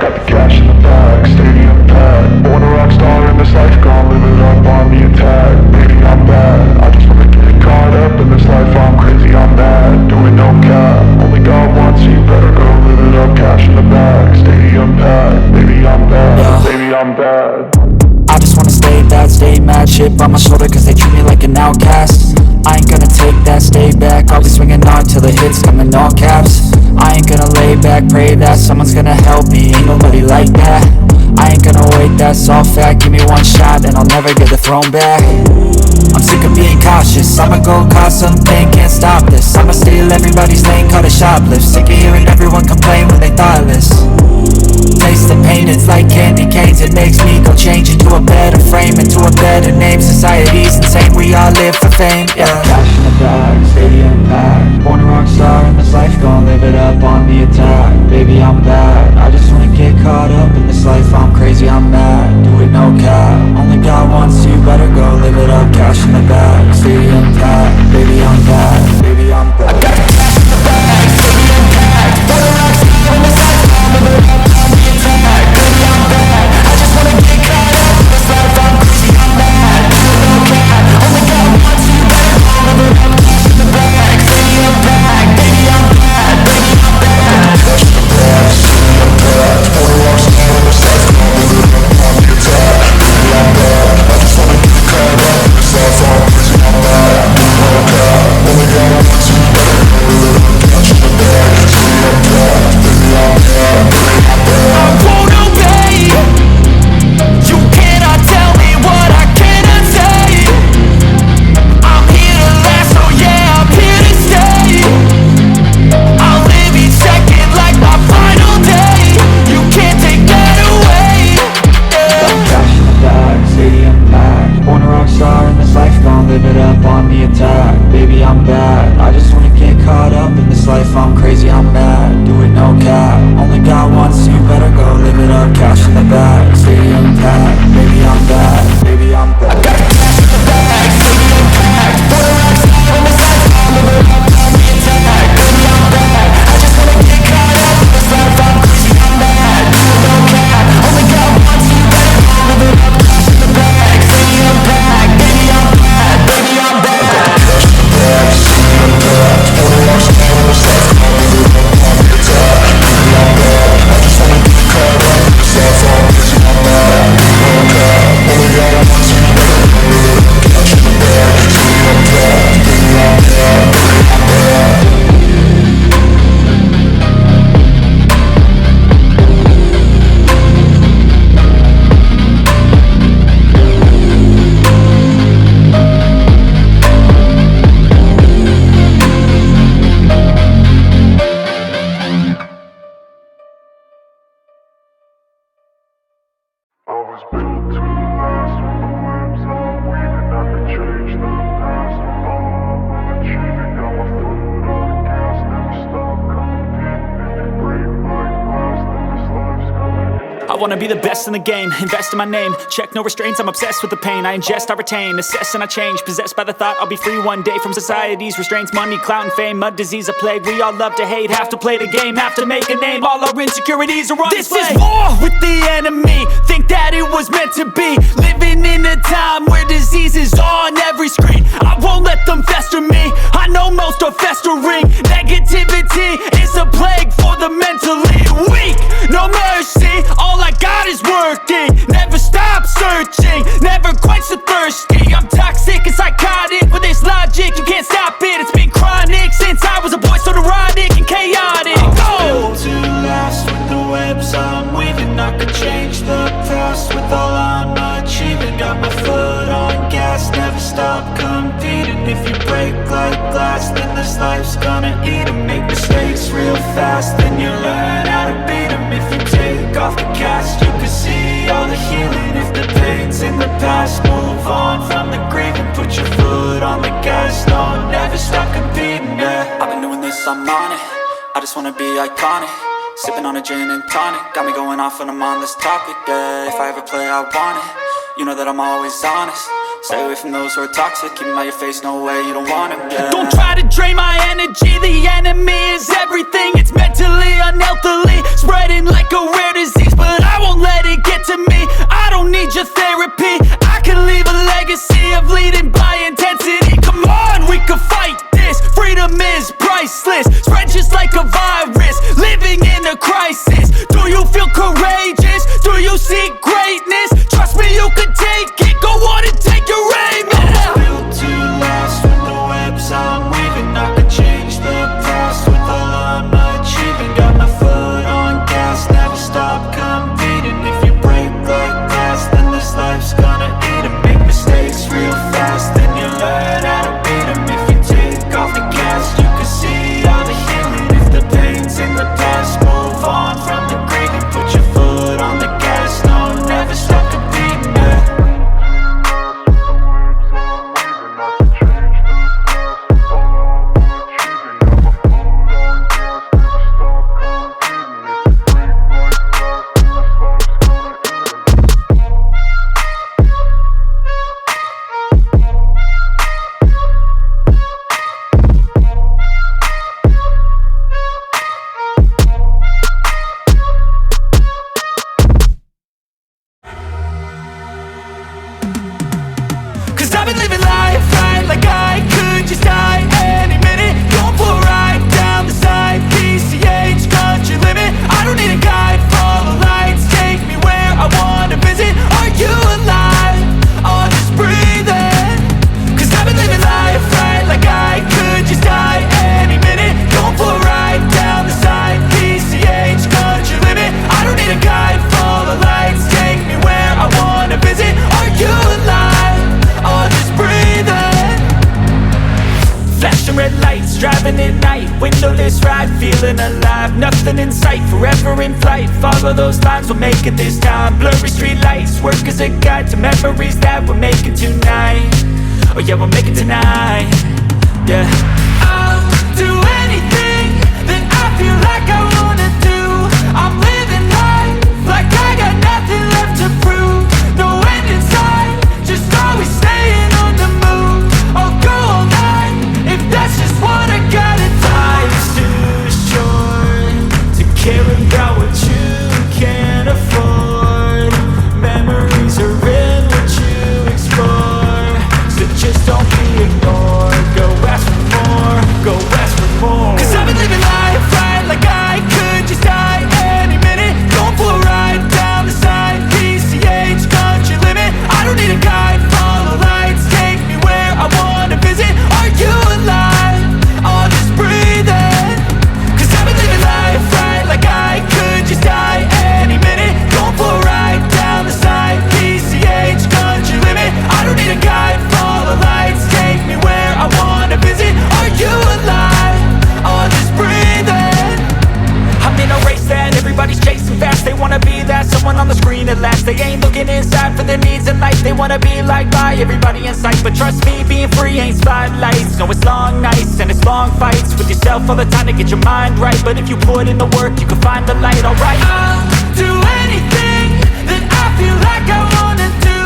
Got the cash in the bag, stadium packed. Born a rock star in this life, gon' live it up on the attack. Baby, I'm bad, I just wanna get caught up in this life. I'm crazy, I'm mad, doing no cap. Only God wants you, better go live it up. Cash in the bag, stadium packed. Baby, I'm bad, baby, I'm bad. I just wanna stay bad, stay mad. Chip on my shoulder cause they treat me like an outcast. I ain't gonna take that, stay back. I'll be swinging hard till the hits come in all caps. I ain't gonna lay back, pray that someone's gonna help me. Ain't nobody like that. I ain't gonna wait, that's all fact. Give me one shot and I'll never get the throne back. I'm sick of being cautious. I'ma go cause something, can't stop this. I'ma steal everybody's lane, call it shoplift. Sick of hearing everyone complain when they thoughtless. Taste the pain, it's like candy canes. It makes me go change into a better frame, into a better name. Society's insane, we all live for fame, yeah. Cash in the bag, stadium packed. Born a rock star in this life, gon' live it up on the attack. Baby, I'm bad, I just wanna get caught up in this life. I'm crazy, I'm mad, do it no cap. Only God wants you, better go live it up. Cash in the bag, stadium packed. Baby, I'm bad, baby, I'm bad. I got the cash in the bag, stadium packed. Born a rock star in this life, gon' live it up on the attack. Baby, I'm bad, I just wanna get caught up in this life. I'm crazy, I'm mad, do it no cap. Only God wants you, better go live it up. Cash in the bag, stadium packed. Baby, I'm bad, baby, I'm bad. Cash in the bag, stadium packed. Born a rock star in this life, gon' live it up on the attack. Baby, I'm bad, I just wanna get caught up in this life. I'm crazy, I'm mad, do it no cap. Only God wants you, better go live it up. Cash in the bag, stadium packed. Baby, I'm bad, baby, I'm bad. I won't obey. You cannot tell me what I cannot say. I'm here to last, so yeah, I'm here to stay. I'll live each second like my final day. You can't take that away, yeah. Cash in the bag, stadium packed. Born a rock star in this life, gon' live it up on the attack. Baby, I'm bad, I just wanna get caught up in this life. I'm crazy, I'm mad, do it no cap. Only God wants you, better go live it up. Cash in the bag, stadium packed. Baby, I'm bad, baby, I'm bad. I got the cash in the bag, stadium packed. Born a rock star in this life, gon' live it up on the attack. Baby, I'm bad, I just wanna get caught up in this life. I'm crazy, I'm mad, do it no cap. Only God wants you, better go live it up. Cash in the bag, stadium packed. Baby, I'm bad, baby, I'm bad. I got the cash in the bag, stadium packed. Born a rock star in this life, gon' live it up on the attack. Baby, I'm bad, I just wanna get caught up in this life. I'm crazy, I'm mad, do it no cap. Only God wants you, better go live it up. Cash in the bag, stadium packed. Baby, I'm bad, baby, I'm bad. I was built to last with the webs I'm weaving. I could change the past with all I'm achieving. Got my foot on the gas, never stop competing. If you break like glass, then this life's gonna end. I wanna be the best in the game, invest in my name. Check no restraints, I'm obsessed with the pain. I ingest, I retain, assess and I change. Possessed by the thought I'll be free one day from society's restraints. Money, clout and fame, mud, disease, a plague. We all love to hate, have to play the game, have to make a name. All our insecurities are on display. This is war with the enemy, think that it was meant to be. Living in a time where disease is on every screen. I won't let them fester me, I know most are festering. Negativity is a plague for the mentally weak. No mercy, all I got is working. Never stop searching, never quench the thirsty. I'm toxic and psychotic, with this logic you can't stop it. It's been chronic since I was a boy, so neurotic and chaotic. Built to last with the webs I'm weaving. I could change the past with all I'm achieving. Got my foot on gas, never stop competing. If you break like glass, then this life's gonna eat 'em. Make mistakes real fast, then you learn how to beat 'em. If you take off the cast, you can see all the healing. If the pain's in the past, move on from the grave and put your foot on the gas. No, never stop competing, yeah. I've been doing this, I'm on it. I just wanna be iconic. Sipping on a gin and tonic, got me going off when I'm on this topic, yeah. If I ever play, I want it. You know that I'm always honest. Stay away from those who are toxic, keep them out your face, no way, you don't want them, yeah. Don't try to drain my energy, the enemy is everything. It's mentally, unhealthily, spreading like a rare disease. But I won't let it get to me, I don't need your therapy. I can leave a legacy of leading by intensity. Come on, we can fight this, freedom is priceless. Spread just like a virus, living in a crisis. Do you feel courageous? Do you seek greatness? Trust me, you can take it, go on and take your aim, yeah. I'm built to last with the webs I'm weaving. I can change the past with all I'm achieving. Got my foot on gas, never stop competing. If you break like glass, then this life's gonna eat 'em. Make mistakes real fast, then you learn how to beat 'em. If you take off the cast, you can see all the healing. If the pain's in the past, move on from the grieving. Put your foot on the gas, no, never stop competing, yeah. Cause I've been living life right like I could just die any minute. Going for a ride down the side, PCH country limit. I don't need a guide, follow lights, take me where I wanna visit. Are you alive? Or just breathing? Cause I've been living life right like I could just die any minute. Going for a ride down the side, PCH country limit. I don't need a guide, follow lights, take me where I wanna visit. Are you alive? Or just breathing? Flashing red lights, driving at night, windowless ride, feeling alive. Nothing in sight, forever in flight. Follow those lines, we'll make it this time. Blurry street lights, work as a guide to memories that we're making tonight. Oh yeah, we'll make it tonight, yeah. I'll do anything that I feel like I wanna do. I'm living life like I got nothing left to prove. No end in sight, just always staying on the move. I'll go all night if that's just what I gotta do. Life's too short to care about what you can't afford. Memories are in what you explore, so just don't be ignored. Go ask for more, go ask for more. Cause I've been living life right like I could just die any minute. Going for a ride down the side, PCH country limit. I don't need a guide, follow lights, take me where I wanna visit. Are you alive? Or just breathing? Cause I've been living life right like I could just die any minute. Going for a ride down the side, PCH country limit. I don't need a guide, follow lights, take me where I wanna visit. Are you alive? Or just breathing? I'm in a race that everybody's chasing fast. They wanna be that someone on the screen at last. They ain't looking inside for their needs in life. They wanna be liked by everybody in sight. But trust me, being free ain't spotlights. No, it's long nights and it's long fights with yourself all the time to get your mind right. But if you put in the work, you can find the light, alright. I'll do anything that I feel like I wanna do.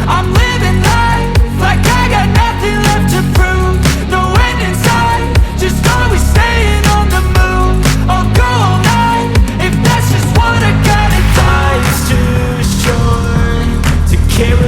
I'm living life like I got nothing left to prove. No end in sight, just always staying on the move. I'll go all night if that's just what I gotta do. Life's too short to care